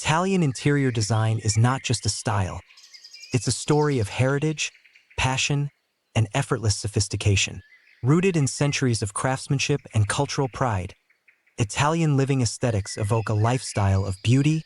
Italian interior design is not just a style. It's a story of heritage, passion, and effortless sophistication. Rooted in centuries of craftsmanship and cultural pride, Italian living aesthetics evoke a lifestyle of beauty,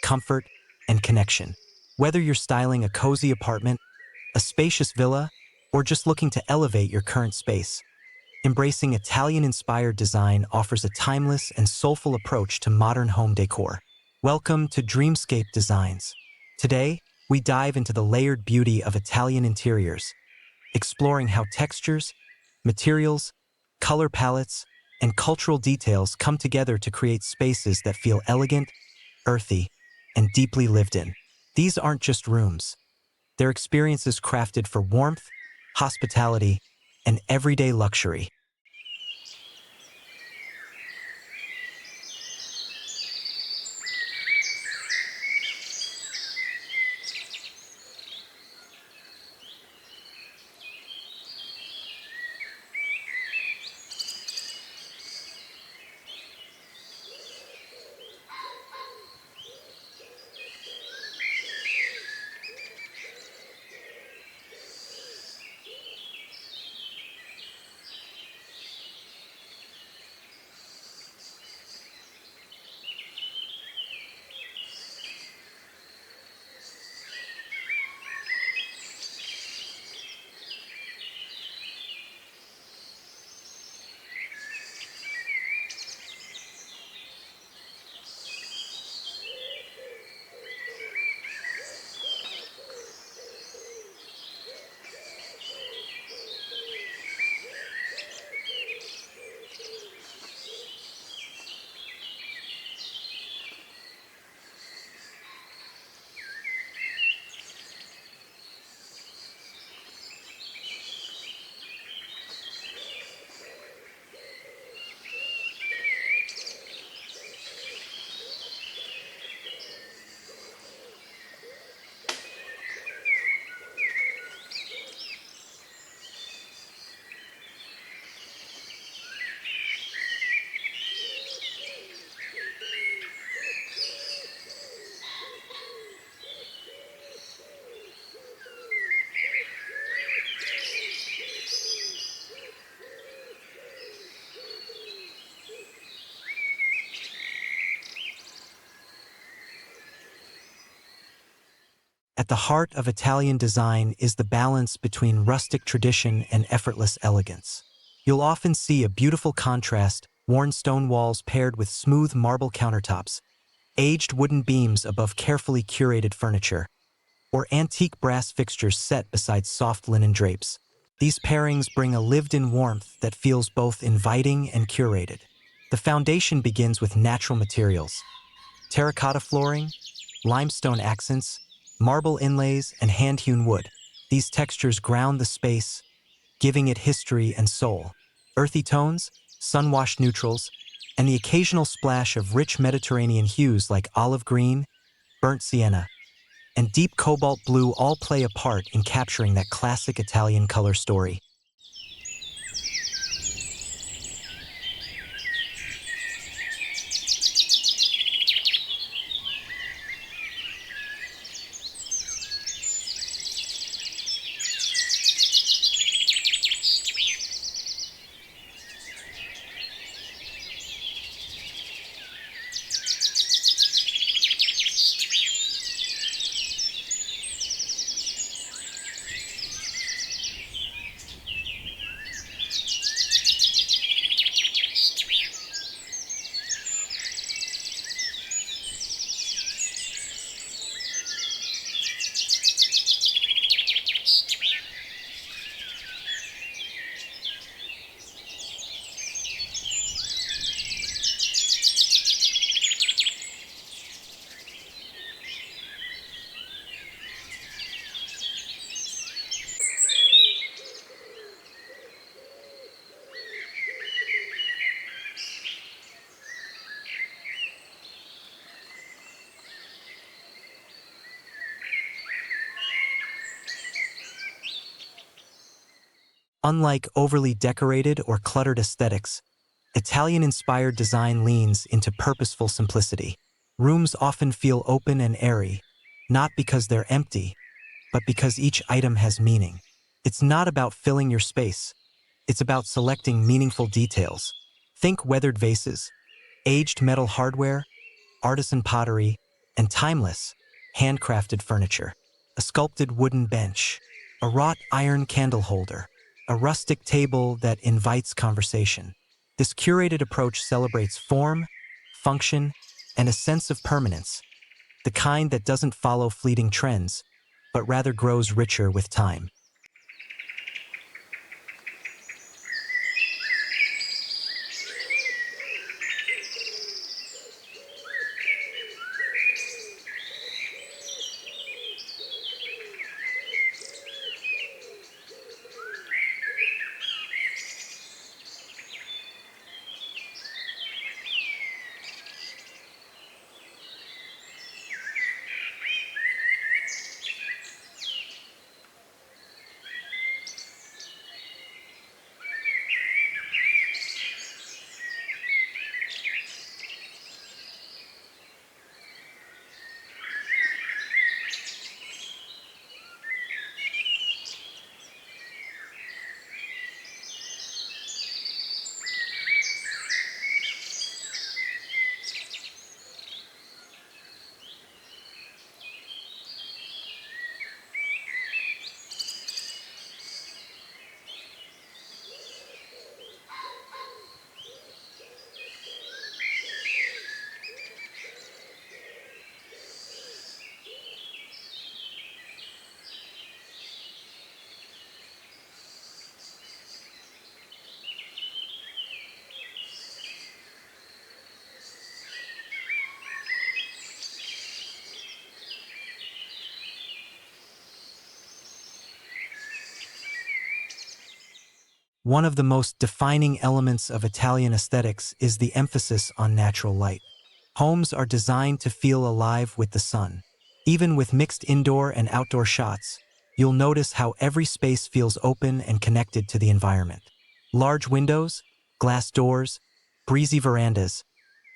comfort, and connection. Whether you're styling a cozy apartment, a spacious villa, or just looking to elevate your current space, embracing Italian-inspired design offers a timeless and soulful approach to modern home decor. Welcome to Dreamscape Designs. Today, we dive into the layered beauty of Italian interiors, exploring how textures, materials, color palettes, and cultural details come together to create spaces that feel elegant, earthy, and deeply lived in. These aren't just rooms. They're experiences crafted for warmth, hospitality, and everyday luxury. At the heart of Italian design is the balance between rustic tradition and effortless elegance. You'll often see a beautiful contrast, worn stone walls paired with smooth marble countertops, aged wooden beams above carefully curated furniture, or antique brass fixtures set beside soft linen drapes. These pairings bring a lived-in warmth that feels both inviting and curated. The foundation begins with natural materials: terracotta flooring, limestone accents, marble inlays, and hand-hewn wood. These textures ground the space, giving it history and soul. Earthy tones, sun-washed neutrals, and the occasional splash of rich Mediterranean hues like olive green, burnt sienna, and deep cobalt blue all play a part in capturing that classic Italian color story. Unlike overly decorated or cluttered aesthetics, Italian-inspired design leans into purposeful simplicity. Rooms often feel open and airy, not because they're empty, but because each item has meaning. It's not about filling your space. It's about selecting meaningful details. Think weathered vases, aged metal hardware, artisan pottery, and timeless, handcrafted furniture. A sculpted wooden bench, a wrought iron candle holder, a rustic table that invites conversation. This curated approach celebrates form, function, and a sense of permanence, the kind that doesn't follow fleeting trends, but rather grows richer with time. One of the most defining elements of Italian aesthetics is the emphasis on natural light. Homes are designed to feel alive with the sun. Even with mixed indoor and outdoor shots, you'll notice how every space feels open and connected to the environment. Large windows, glass doors, breezy verandas,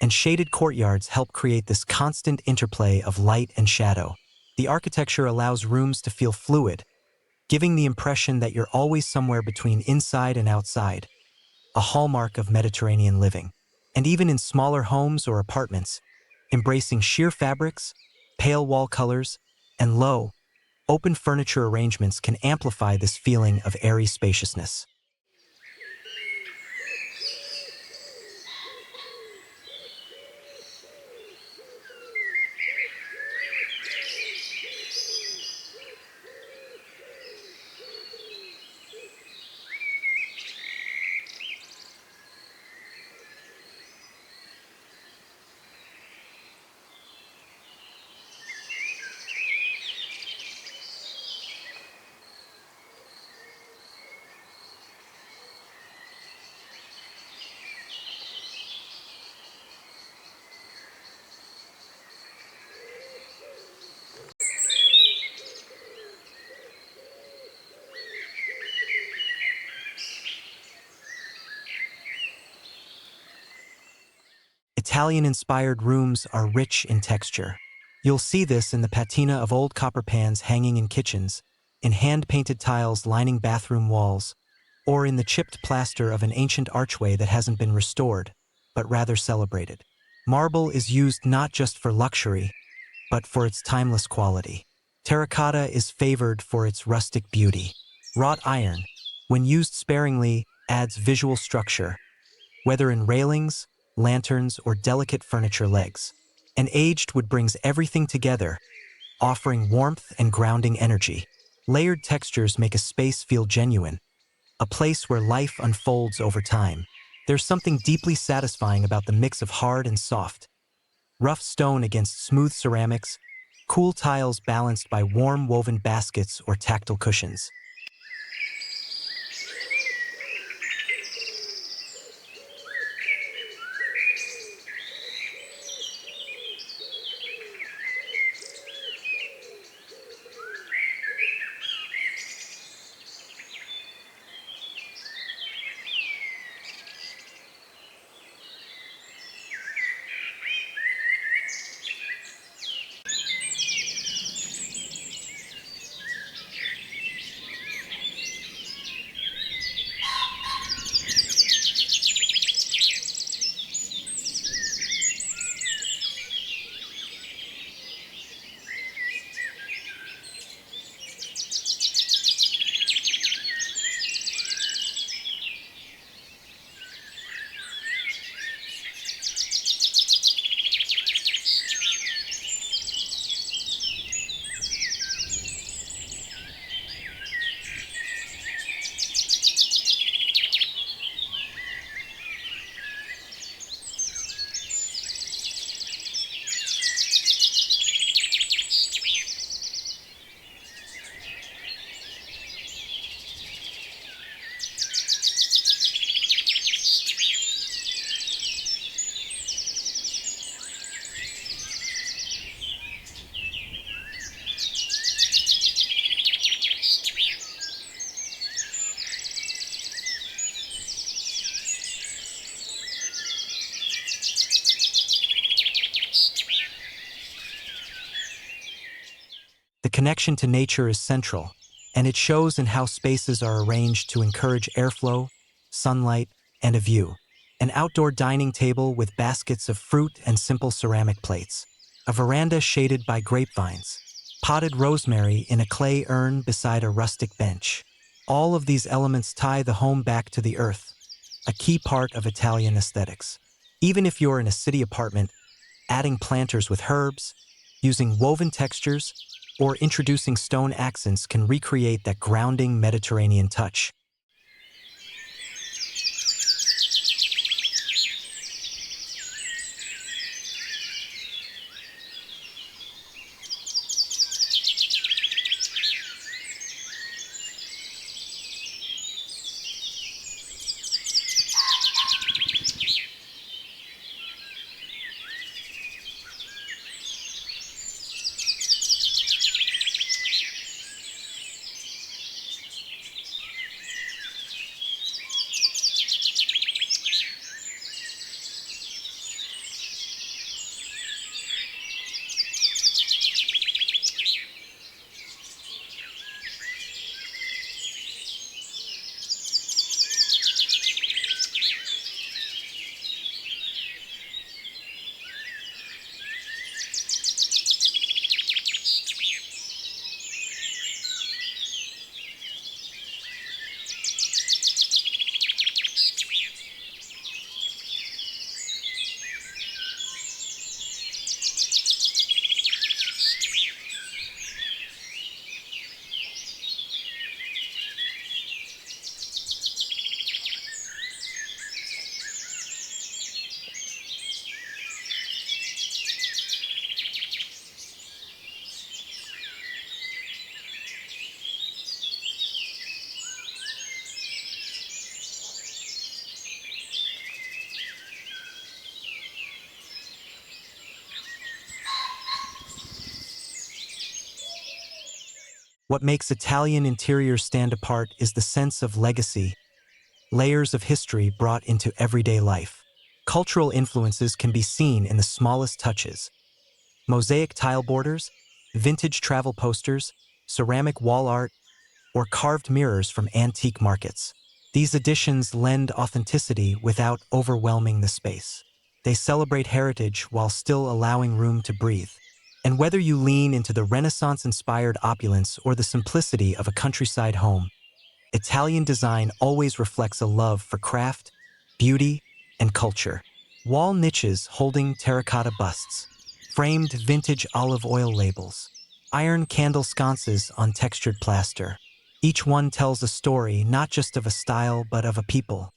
and shaded courtyards help create this constant interplay of light and shadow. The architecture allows rooms to feel fluid, giving the impression that you're always somewhere between inside and outside, a hallmark of Mediterranean living. And even in smaller homes or apartments, embracing sheer fabrics, pale wall colors, and low, open furniture arrangements can amplify this feeling of airy spaciousness. Italian-inspired rooms are rich in texture. You'll see this in the patina of old copper pans hanging in kitchens, in hand-painted tiles lining bathroom walls, or in the chipped plaster of an ancient archway that hasn't been restored, but rather celebrated. Marble is used not just for luxury, but for its timeless quality. Terracotta is favored for its rustic beauty. Wrought iron, when used sparingly, adds visual structure, whether in railings, lanterns, or delicate furniture legs. And aged wood brings everything together, offering warmth and grounding energy. Layered textures make a space feel genuine, a place where life unfolds over time. There's something deeply satisfying about the mix of hard and soft, rough stone against smooth ceramics, cool tiles balanced by warm woven baskets or tactile cushions. The connection to nature is central, and it shows in how spaces are arranged to encourage airflow, sunlight, and a view. An outdoor dining table with baskets of fruit and simple ceramic plates. A veranda shaded by grapevines. Potted rosemary in a clay urn beside a rustic bench. All of these elements tie the home back to the earth, a key part of Italian aesthetics. Even if you're in a city apartment, adding planters with herbs, using woven textures, or introducing stone accents can recreate that grounding Mediterranean touch. What makes Italian interiors stand apart is the sense of legacy, layers of history brought into everyday life. Cultural influences can be seen in the smallest touches. Mosaic tile borders, vintage travel posters, ceramic wall art, or carved mirrors from antique markets. These additions lend authenticity without overwhelming the space. They celebrate heritage while still allowing room to breathe. And whether you lean into the Renaissance-inspired opulence or the simplicity of a countryside home, Italian design always reflects a love for craft, beauty, and culture. Wall niches holding terracotta busts, framed vintage olive oil labels, iron candle sconces on textured plaster. Each one tells a story not just of a style but of a people.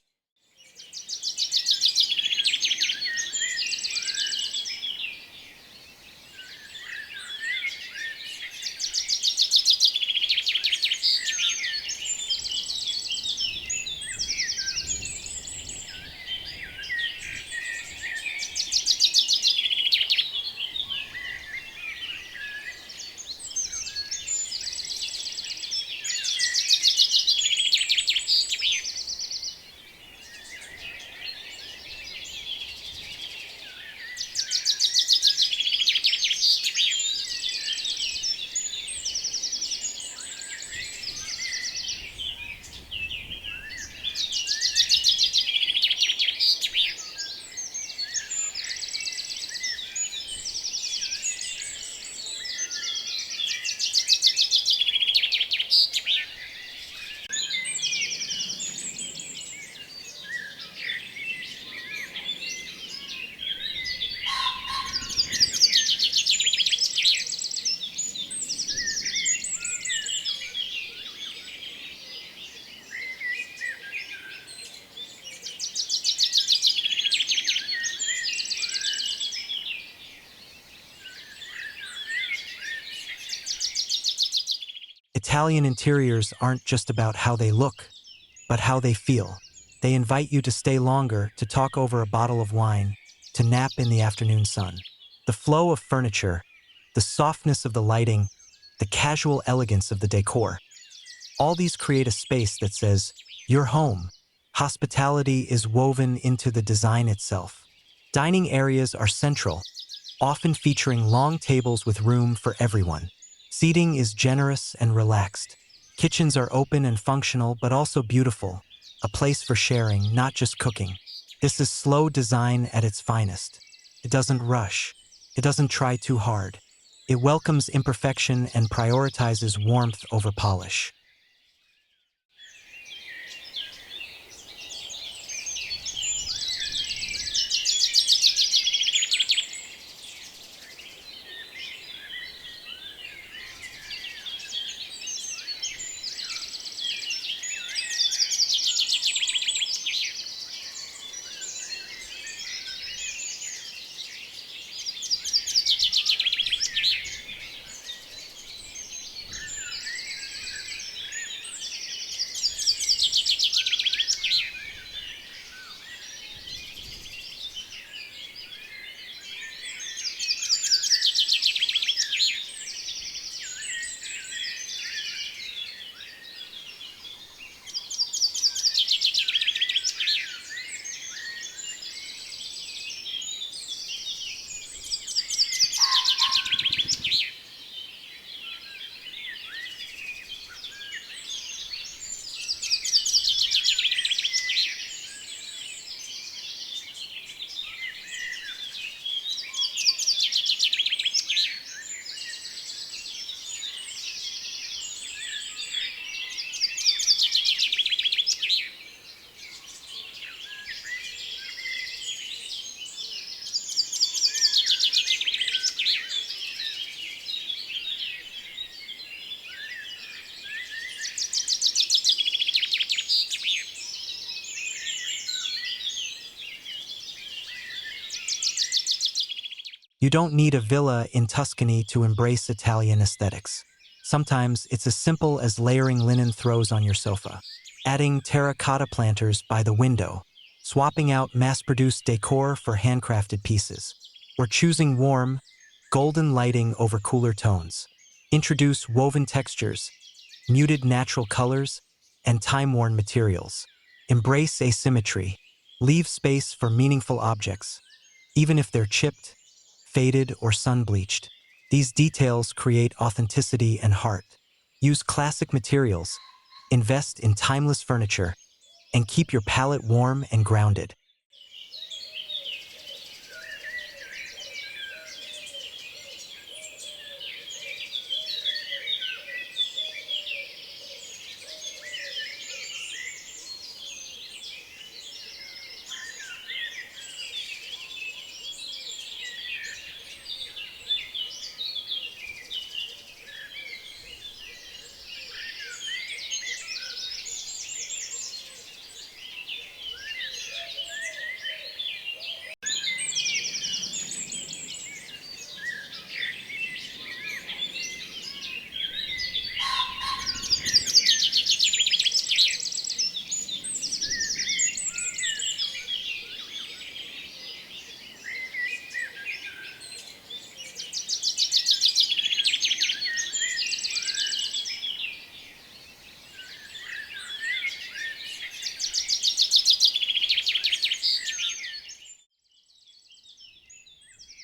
Italian interiors aren't just about how they look, but how they feel. They invite you to stay longer, to talk over a bottle of wine, to nap in the afternoon sun. The flow of furniture, the softness of the lighting, the casual elegance of the decor. All these create a space that says, "You're home." Hospitality is woven into the design itself. Dining areas are central, often featuring long tables with room for everyone. Seating is generous and relaxed. Kitchens are open and functional, but also beautiful, a place for sharing, not just cooking. This is slow design at its finest. It doesn't rush. It doesn't try too hard. It welcomes imperfection and prioritizes warmth over polish. You don't need a villa in Tuscany to embrace Italian aesthetics. Sometimes it's as simple as layering linen throws on your sofa, adding terracotta planters by the window, swapping out mass-produced decor for handcrafted pieces, or choosing warm, golden lighting over cooler tones. Introduce woven textures, muted natural colors, and time-worn materials. Embrace asymmetry. Leave space for meaningful objects, even if they're chipped, faded, or sun-bleached. These details create authenticity and heart. Use classic materials, invest in timeless furniture, and keep your palate warm and grounded.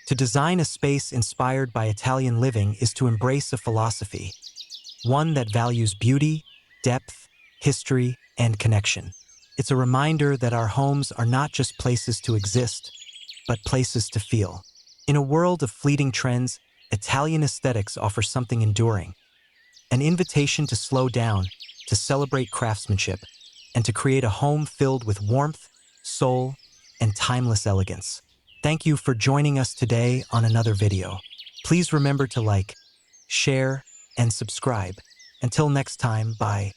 To design a space inspired by Italian living is to embrace a philosophy, one that values beauty, depth, history, and connection. It's a reminder that our homes are not just places to exist, but places to feel. In a world of fleeting trends, Italian aesthetics offer something enduring, an invitation to slow down, to celebrate craftsmanship, and to create a home filled with warmth, soul, and timeless elegance. Thank you for joining us today on another video. Please remember to like, share, and subscribe. Until next time, bye.